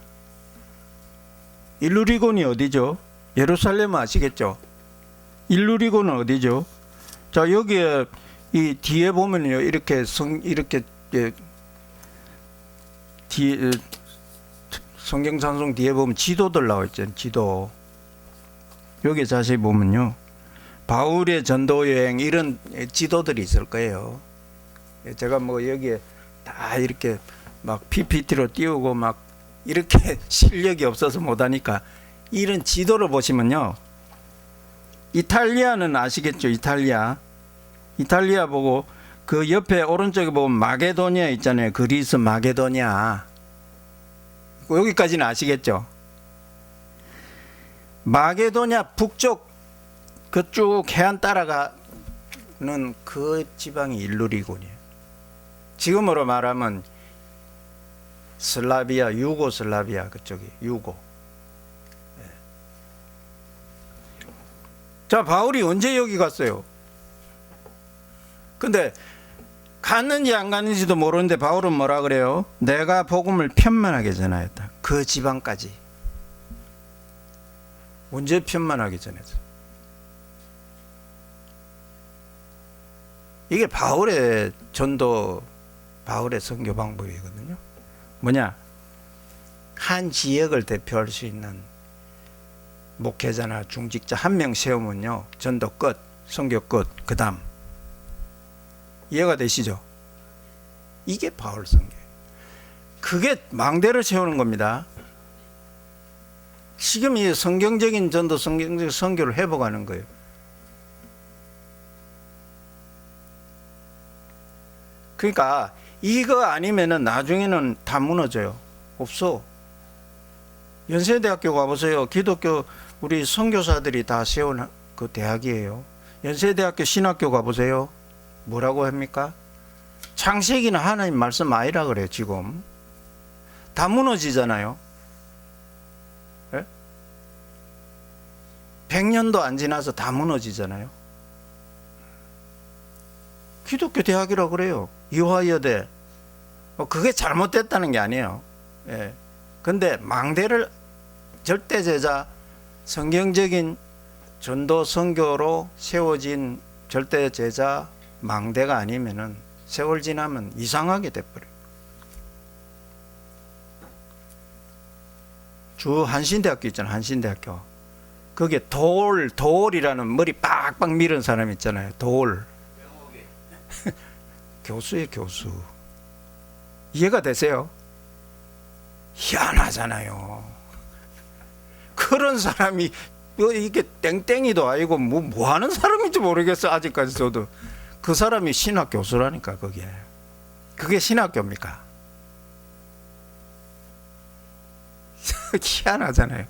일루리곤이 어디죠? 예루살렘 아시겠죠? 일루리곤은 어디죠? 자, 여기에 이 뒤에 보면요, 이렇게 뒤에 성경 찬송 뒤에 보면 지도들 나와 있잖아요. 지도. 여기 자세히 보면요, 바울의 전도 여행 이런 지도들이 있을 거예요. 제가 뭐 여기에 다 이렇게 막 PPT로 띄우고 막 이렇게 실력이 없어서 못하니까 이런 지도를 보시면요, 이탈리아는 아시겠죠? 이탈리아 보고 그 옆에 오른쪽에 보면 마게도니아 있잖아요. 그리스 마게도니아. 여기까지는 아시겠죠? 마게도니아 북쪽 그 쭉 해안 따라가는 그 지방이 일루리곤이에요. 지금으로 말하면 슬라비아, 유고슬라비아 그쪽이 유고. 자, 바울이 언제 여기 갔어요? 근데 갔는지 안 갔는지도 모르는데 바울은 뭐라 그래요? 내가 복음을 편만하게 전하였다. 그 지방까지. 언제 편만하게 전했어? 이게 바울의 전도, 바울의 선교 방법이거든요. 뭐냐? 한 지역을 대표할 수 있는 목회자나 중직자 한 명 세우면요, 전도 끝, 선교 끝, 그 다음. 이해가 되시죠? 이게 바울 선교예요. 그게 망대를 세우는 겁니다. 지금 이 성경적인 전도, 성경적인 선교를 회복하는 거예요. 그러니까 이거 아니면은 나중에는 다 무너져요. 없어. 연세대학교 가보세요. 기독교 우리 선교사들이 다 세운 그 대학이에요. 연세대학교 신학교 가보세요. 뭐라고 합니까? 창세기는 하나님 말씀 아니라 그래요. 지금 다 무너지잖아요. 예? 100년도 안 지나서 다 무너지잖아요. 기독교 대학이라고 그래요. 이화여대. 그게 잘못됐다는 게 아니에요. 예. 근데 망대를 절대 제자, 성경적인 전도 선교로 세워진 절대 제자 망대가 아니면은 세월 지나면 이상하게 돼버려요. 주 한신대학교 있잖아요. 한신대학교. 거기에 도올이라는 머리 빡빡 밀은 사람 있잖아요. 도올. 교수예요, 교수. 이해가 되세요? 희한하잖아요. 그런 사람이 이게 땡땡이도 아니고 뭐 하는 사람인지 모르겠어. 아직까지 저도. 그 사람이 신학 교수라니까. 그게 신학교입니까? 희한하잖아요.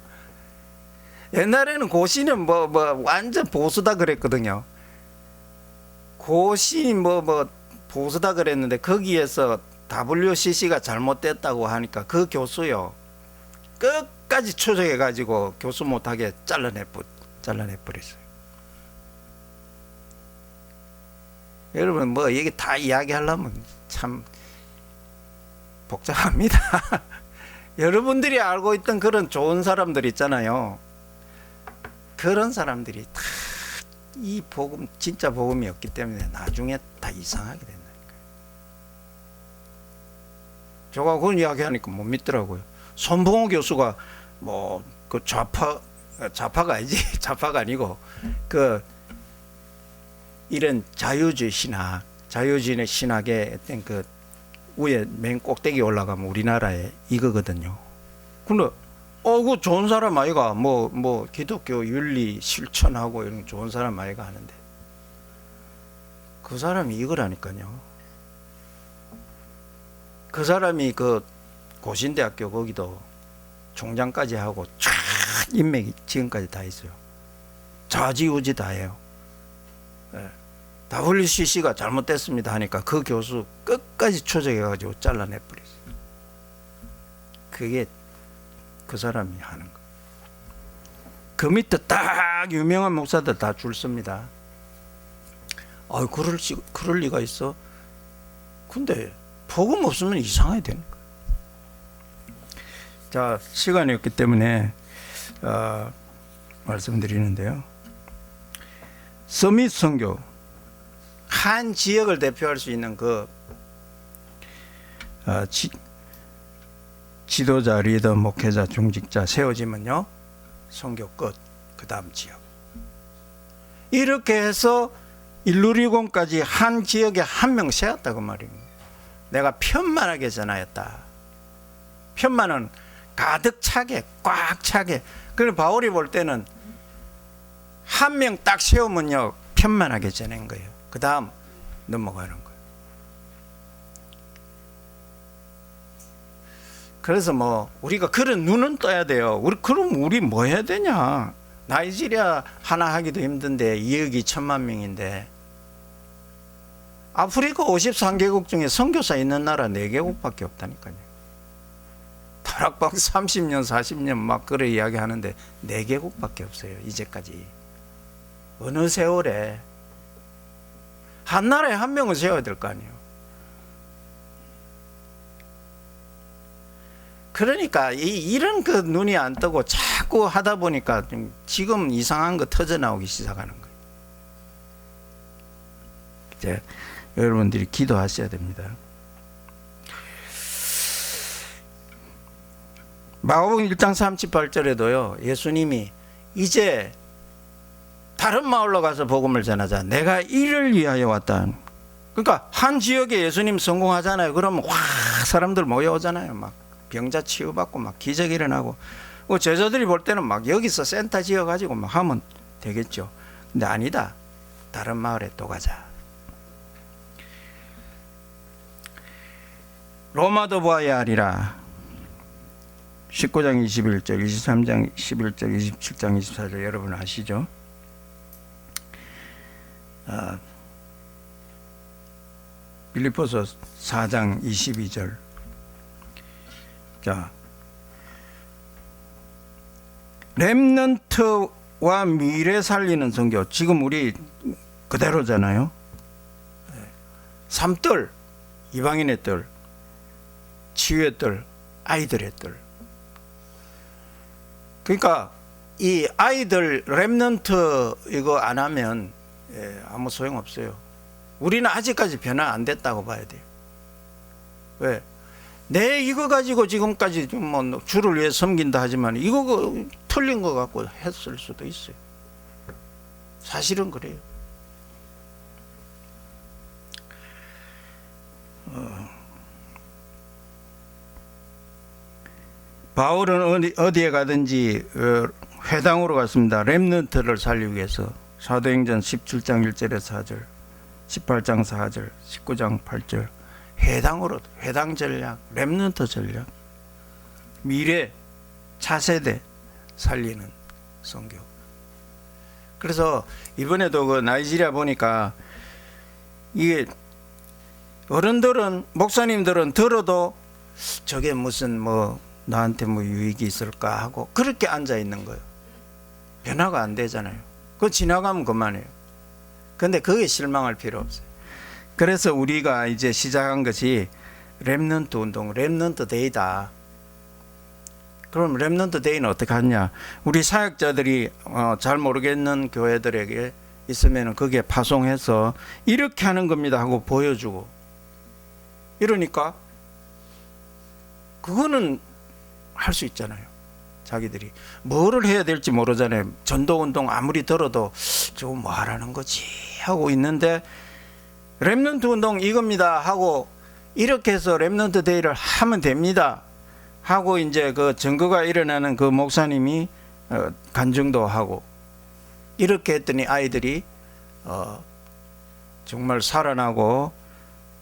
옛날에는 고시는 뭐 완전 보수다 그랬거든요. 고시 보수다 그랬는데 거기에서 WCC가 잘못됐다고 하니까 그 교수요, 끝까지 추적해가지고 교수 못하게 잘라내버렸어요. 여러분 뭐 이게 다 이야기하려면 참 복잡합니다. 여러분들이 알고 있던 그런 좋은 사람들 있잖아요. 그런 사람들이 다 이 복음, 진짜 복음이 없기 때문에 나중에 다 이상하게 된다니까요. 제가 그런 이야기 하니까 못 믿더라고요. 손봉호 교수가 그 좌파 좌파가 아니지. 좌파가 아니고 그 이런 자유주의 신학, 자유주의 신학의 어떤 그 위에 맨 꼭대기 올라가면 우리나라에 이거거든요. 근데 그 좋은 사람 아이가 뭐 기독교 윤리 실천하고 이런 좋은 사람 아이가 하는데 그 사람이 이거라니까요. 그 사람이 그 고신대학교 거기도 총장까지 하고 쫙 인맥이 지금까지 다 있어요. 좌지우지 다 해요. 예. WCC가 잘못됐습니다 하니까 그 교수 끝까지 추적해가지고 잘라내버렸어요. 그게 그 사람이 하는 거. 그 밑에 딱 유명한 목사들 다 줄 섭니다. 그럴 리가 있어? 근데 복음 없으면 이상하게 되는 거예요. 자, 시간이 없기 때문에 말씀드리는데요. 서밋 선교, 한 지역을 대표할 수 있는 그 지도자, 리더, 목회자, 중직자 세워지면요, 선교 끝. 그 다음 지역. 이렇게 해서 일루리곤까지 한 지역에 한 명 세웠다고 말입니다. 내가 편만하게 전하였다. 편만은 가득 차게, 꽉 차게. 그래서 바울이 볼 때는 한 명 딱 세우면요, 편만하게 전한 거예요. 그 다음 넘어가는 거예요. 그래서 뭐 우리가 그런 눈은 떠야 돼요. 그럼 우리 뭐 해야 되냐? 나이지리아 하나 하기도 힘든데 2억 2천만 명인데 아프리카 53개국 중에 선교사 있는 나라 4개국밖에 없다니까요. 다락방 30년 40년 막 그래 이야기하는데 4개국밖에 없어요. 이제까지. 어느 세월에 한 나라에 한 명은 세워야 될 거 아니에요. 그러니까 이런 그 눈이 안 뜨고 자꾸 하다 보니까 지금 이상한 거 터져 나오기 시작하는 거예요. 이제 여러분들이 기도하셔야 됩니다. 마가복음 1장 38절에도요, 예수님이 이제 다른 마을로 가서 복음을 전하자. 내가 이를 위하여 왔다. 그러니까 한 지역에 예수님 성공하잖아요. 그러면 와 사람들 모여오잖아요. 막 병자 치유받고 막 기적 일어나고. 제자들이 볼 때는 막 여기서 센터 지어가지고 막 하면 되겠죠. 근데 아니다. 다른 마을에 또 가자. 로마도 보아야 하리라. 19장 21절, 23장 11절, 27장 24절 여러분 아시죠? 빌립보서 4장 22절. 자, 렘넌트와 미래 살리는 선교. 지금 우리 그대로잖아요. 삼뜰, 이방인의 뜰, 치유의 뜰, 아이들의 뜰. 그러니까 이 아이들 렘넌트 이거 안 하면 아무 소용 없어요. 우리는 아직까지 변화 안 됐다고 봐야 돼요. 왜? 내 이거 가지고 지금까지 뭐 주를 위해 섬긴다 하지만 이거 틀린 거 갖고 했을 수도 있어요. 사실은 그래요. 바울은 어디에 가든지 회당으로 갔습니다. 렘넌트를 살리기 위해서. 사도행전 17장 1절에서 4절, 18장 4절, 19장 8절. 회당으로, 회당 전략, 렘넌트 전략, 미래 차세대 살리는 선교. 그래서 이번에도 그 나이지리아 보니까 이게 어른들은, 목사님들은 들어도 저게 무슨 뭐 나한테 뭐 유익이 있을까 하고 그렇게 앉아 있는 거예요. 변화가 안 되잖아요. 그거 지나가면 그만해요. 근데 그게 실망할 필요 없어요. 그래서 우리가 이제 시작한 것이 렘넌트 운동, 렘넌트 데이다. 그럼 렘넌트 데이는 어떻게 하냐? 우리 사역자들이 잘 모르겠는 교회들에게 있으면 그게 파송해서 이렇게 하는 겁니다 하고 보여주고, 이러니까 그거는 할 수 있잖아요. 자기들이 뭐를 해야 될지 모르잖아요. 전도운동 아무리 들어도 저거 뭐 하라는 거지 하고 있는데 렘넌트 운동 이겁니다 하고 이렇게 해서 렘넌트 데이를 하면 됩니다 하고 이제 그 증거가 일어나는 그 목사님이 간증도 하고 이렇게 했더니 아이들이 정말 살아나고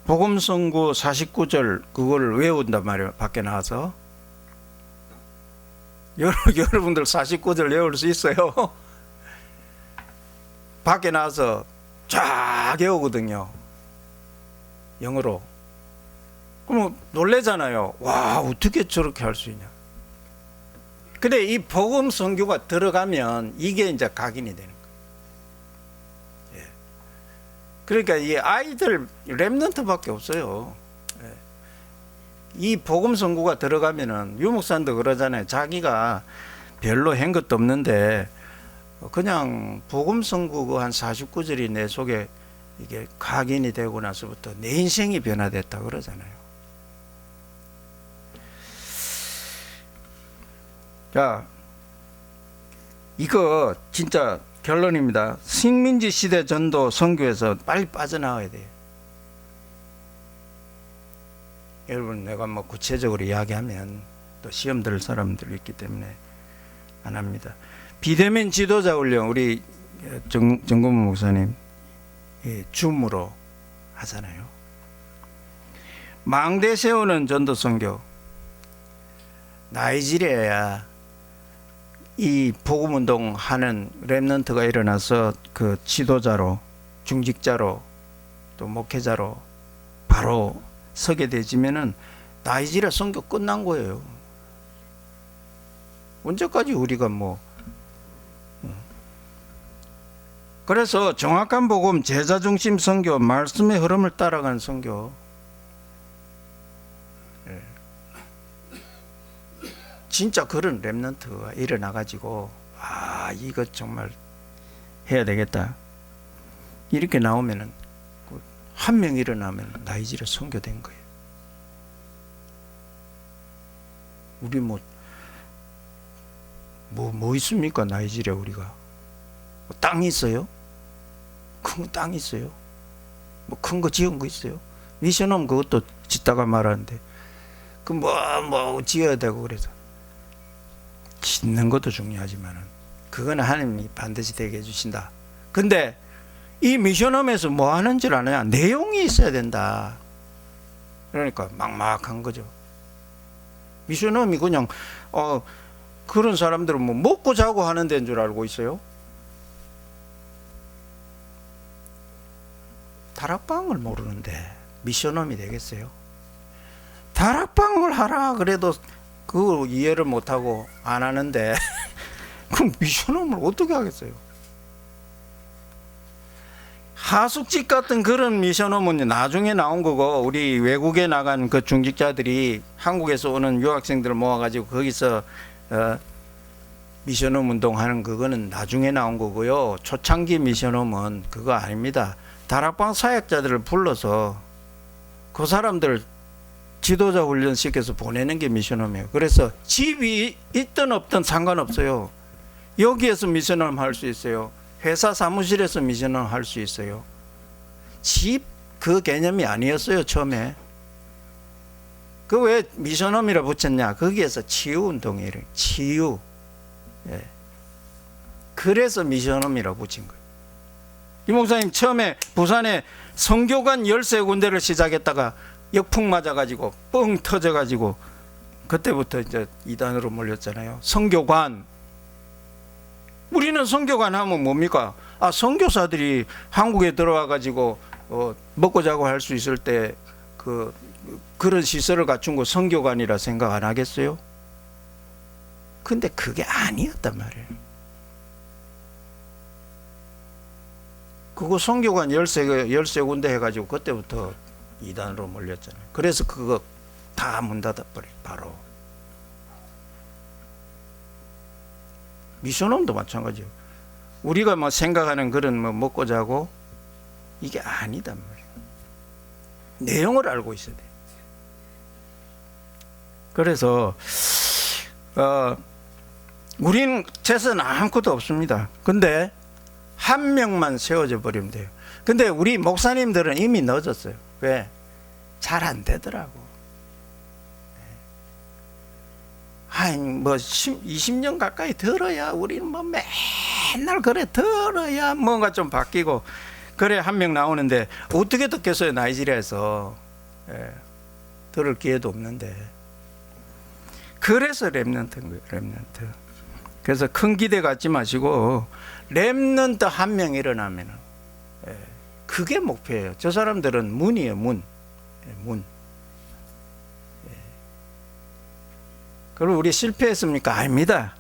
복음성구 49절 그걸 외운단 말이에요. 밖에 나와서 여러분들 49절 외울 수 있어요? 밖에 나와서 쫙 외우거든요. 영어로. 그럼 놀래잖아요. 와, 어떻게 저렇게 할 수 있냐. 근데 이 복음 선교가 들어가면 이게 이제 각인이 되는 거예요. 예. 그러니까 이 아이들 렘넌트밖에 없어요. 예. 이 복음 선교가 들어가면은 유목사님도 그러잖아요. 자기가 별로 한 것도 없는데 그냥 복음 선교 한 49절이 내 속에 이게 각인이 되고 나서부터 내 인생이 변화됐다 그러잖아요. 자, 이거 진짜 결론입니다. 식민지 시대 전도 선교에서 빨리 빠져나와야 돼요. 여러분, 내가 뭐 구체적으로 이야기하면 또 시험 들 사람들이 있기 때문에 안 합니다. 비대면 지도자 훈련 우리 정건모 목사님 줌으로 하잖아요. 망대 세우는 전도 선교. 나이지리아야 이 복음 운동 하는 렘넌트가 일어나서 그 지도자로 중직자로 또 목회자로 바로 서게 되지면은 나이지리아 선교 끝난 거예요. 언제까지 우리가 뭐 그래서 정확한 복음, 제자 중심 선교, 말씀의 흐름을 따라가는 선교. 진짜 그런 렘넌트가 일어나가지고 이거 정말 해야 되겠다 이렇게 나오면은 한 명 일어나면 나이지리아 선교된 거예요. 우리 뭐 있습니까? 나이지리아 우리가 땅이 있어요? 큰 땅 있어요? 뭐 큰 거 지은 거 있어요? 미션홈 그것도 짓다가 말하는데 그 뭐 지어야 되고 그래서 짓는 것도 중요하지만은 그거는 하나님이 반드시 되게 해주신다. 근데 이 미션홈에서 뭐 하는 줄 아냐? 내용이 있어야 된다. 그러니까 막막한 거죠. 미션홈이 그냥 그런 사람들은 뭐 먹고 자고 하는 데인 줄 알고 있어요. 다락방을 모르는데 미션홈이 되겠어요? 다락방을 하라 그래도 그 이해를 못하고 안 하는데 그럼 미션홈을 어떻게 하겠어요? 하숙집 같은 그런 미션홈은 나중에 나온 거고 우리 외국에 나간 그 중직자들이 한국에서 오는 유학생들을 모아가지고 거기서 미션홈 운동하는 그거는 나중에 나온 거고요. 초창기 미션홈은 그거 아닙니다. 다락방 사역자들을 불러서 그 사람들 지도자 훈련 시켜서 보내는 게 미션홈이에요. 그래서 집이 있든 없든 상관없어요. 여기에서 미션홈 할 수 있어요. 회사 사무실에서 미션홈 할 수 있어요. 집 그 개념이 아니었어요 처음에. 그 왜 미션홈이라 붙였냐? 거기에서 치유 운동이에요. 치유. 예. 그래서 미션홈이라 붙인 거예요. 이 목사님 처음에 부산에 선교관 13군데를 시작했다가 역풍 맞아가지고 뻥 터져가지고 그때부터 이제 이단으로 몰렸잖아요. 선교관. 우리는 선교관 하면 뭡니까? 선교사들이 한국에 들어와가지고 먹고 자고 할 수 있을 때 그런 시설을 갖춘 거 선교관이라 생각 안 하겠어요? 근데 그게 아니었단 말이에요. 그거 선교관 13군데 해가지고 그때부터 이단으로 몰렸잖아요. 그래서 그거 다 문 닫아버려요. 바로. 미션홈도 마찬가지예요. 우리가 뭐 생각하는 그런 뭐 먹고 자고 이게 아니단 말이에요. 내용을 알고 있어야 돼요. 그래서 우리는 재산 아무것도 없습니다. 근데 한 명만 세워져 버리면 돼요. 근데 우리 목사님들은 이미 늦었어요. 왜? 잘 안 되더라고. 아니 뭐 20년 가까이 들어야 우리는 뭐 맨날 그래 들어야 뭔가 좀 바뀌고 그래 한 명 나오는데 어떻게 듣겠어요. 나이지리아에서 들을 기회도 없는데. 그래서 렘넌트인 거예요. 렘넌트. 그래서 큰 기대 갖지 마시고 렘넌트 한 명 일어나면은 그게 목표예요. 저 사람들은 문이에요. 문. 그리고 우리 실패했습니까? 아닙니다.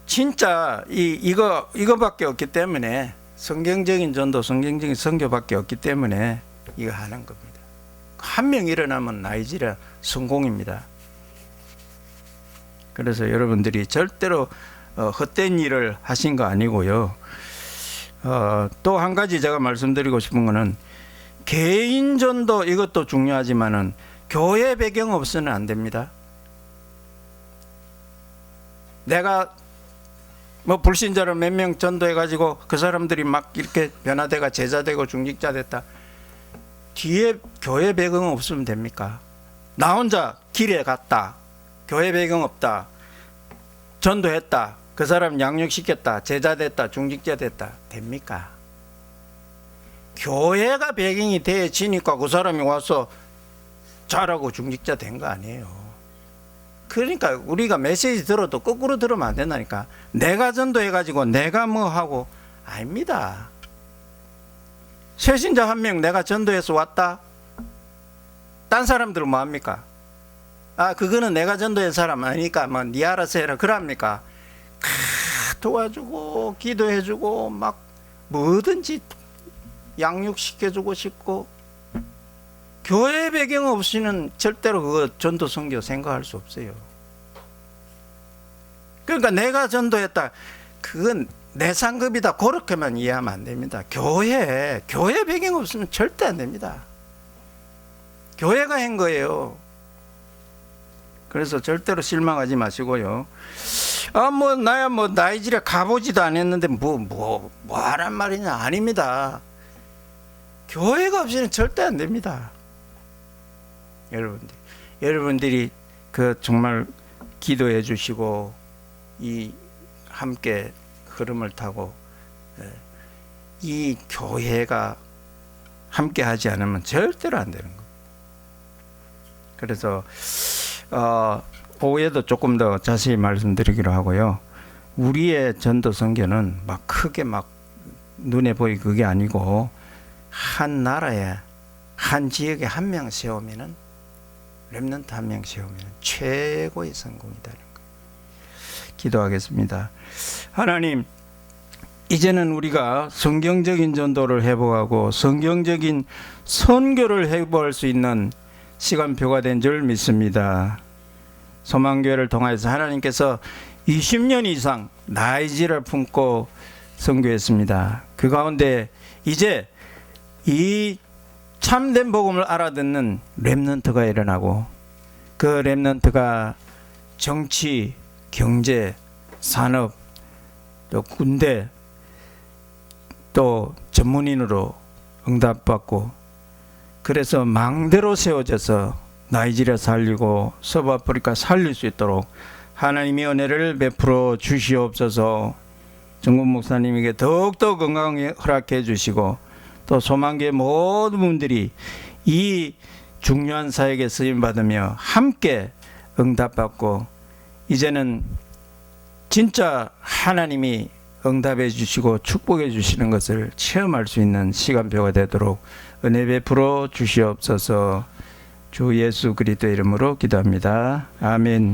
진짜 이거밖에 없기 때문에 성경적인 전도, 성경적인 선교밖에 없기 때문에 이거 하는 겁니다. 한 명 일어나면 나이지리아 성공입니다. 그래서 여러분들이 절대로 헛된 일을 하신 거 아니고요. 또 한 가지 제가 말씀드리고 싶은 거는 개인 전도 이것도 중요하지만은 교회 배경 없으면 안 됩니다. 내가 뭐 불신자를 몇 명 전도해 가지고 그 사람들이 막 이렇게 변화되가 제자되고 중직자 됐다. 뒤에 교회 배경 없으면 됩니까? 나 혼자 길에 갔다. 교회 배경 없다. 전도했다. 그 사람 양육시켰다. 제자 됐다. 중직자 됐다. 됩니까? 교회가 배경이 되어지니까 그 사람이 와서 잘하고 중직자 된 거 아니에요. 그러니까 우리가 메시지 들어도 거꾸로 들으면 안 된다니까. 내가 전도해가지고 내가 뭐 하고 아닙니다. 새신자 한 명 내가 전도해서 왔다. 딴 사람들은 뭐 합니까? 아 그거는 내가 전도한 사람 아니니까 뭐 니 알아서 해라 그럽니까? 도와주고 기도해주고 막 뭐든지 양육시켜주고 싶고 교회 배경 없이는 절대로 그거 전도 선교 생각할 수 없어요. 그러니까 내가 전도했다. 그건 내 상급이다. 그렇게만 이해하면 안 됩니다. 교회 배경 없으면 절대 안 됩니다. 교회가 한 거예요. 그래서 절대로 실망하지 마시고요. 나야 나이지리아 가보지도 않았는데 뭐 하란 말이냐. 아닙니다. 교회가 없이는 절대 안 됩니다. 여러분들이 그 정말 기도해 주시고 이 함께 흐름을 타고 이 교회가 함께 하지 않으면 절대로 안 되는 겁니다. 그래서 오후에도 조금 더 자세히 말씀드리기로 하고요. 우리의 전도 선교는 막 크게 막 눈에 보이 그게 아니고 한 나라에 한 지역에 한 명 세우면은 렘넌트 한 명 세우면 최고의 성공이다는 거예요. 기도하겠습니다. 하나님, 이제는 우리가 성경적인 전도를 해보고 성경적인 선교를 해볼 수 있는 시간표가 된 줄 믿습니다. 소망교회를 통해서 하나님께서 20년 이상 나이지를 품고 선교했습니다. 그 가운데 이제 이 참된 복음을 알아듣는 렘넌트가 일어나고 그 렘넌트가 정치, 경제, 산업, 또 군대, 또 전문인으로 응답받고 그래서 망대로 세워져서 나이지리아 살리고 서브아프리카 살릴 수 있도록 하나님의 은혜를 베풀어 주시옵소서. 정국 목사님에게 더욱더 건강을 허락해 주시고 또 소망교회 모든 분들이 이 중요한 사역에 쓰임받으며 함께 응답받고 이제는 진짜 하나님이 응답해 주시고 축복해 주시는 것을 체험할 수 있는 시간표가 되도록 은혜 베풀어 주시옵소서. 주 예수 그리스도 이름으로 기도합니다. 아멘.